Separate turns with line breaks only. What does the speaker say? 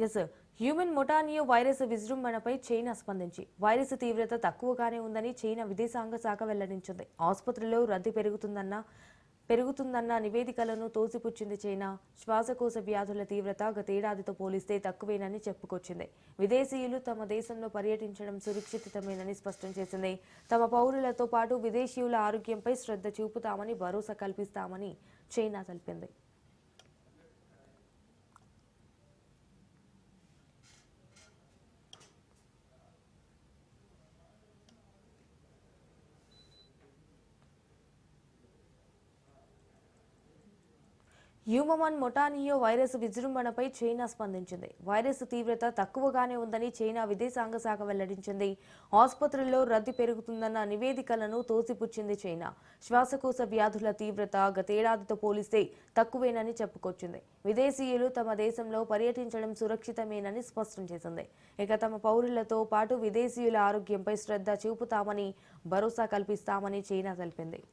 Yes human మొటానియో virus విజృంభణపై China స్పందించి virus తీవ్రత తక్కువగానే ఉందని చైనా విదేశాంగ శాఖ వెల్లడించింది. ఆసుపత్రిలో రద్దీ పెరుగుతుందన్న నివేదికలను తోసిపుచ్చింది చైనా. శ్వాసకోశ వ్యాధుల తీవ్రత గతేడాదితో పోలిస్తే తక్కువేనని చెప్పుకొచ్చింది. విదేశీయులు తమ దేశంలో పర్యటించడం సురక్షితమేనని స్పష్టం చేసింది. తమ పౌరులతో పాటు విదేశీయుల ఆరోగ్యంపై శ్రద్ధ చూపుతామని భరోసా కల్పిస్తామని చైనా తెలిపింది. హ్యూమన్ మొటానియో వైరస్ విజృంభణపై చైనా స్పందించింది. వైరస్ తీవ్రత తక్కువగానే ఉందని చైనా విదేశాంగ శాఖ వెల్లడించింది. ఆసుపత్రుల్లో రద్దీ పెరుగుతుందన్న నివేదికలను తోసిపుచ్చింది చైనా. శ్వాసకోశ వ్యాధుల తీవ్రత గతేడాదితో పోలిస్తే తక్కువేనని చెప్పుకొచ్చింది. విదేశీయులు తమ దేశంలో పర్యటించడం సురక్షితమేనని స్పష్టం చేసింది. ఇక తమ పౌరులతో పాటు విదేశీయుల ఆరోగ్యంపై శ్రద్ధ చూపుతామని భరోసా కల్పిస్తామని చైనా తెలిపింది.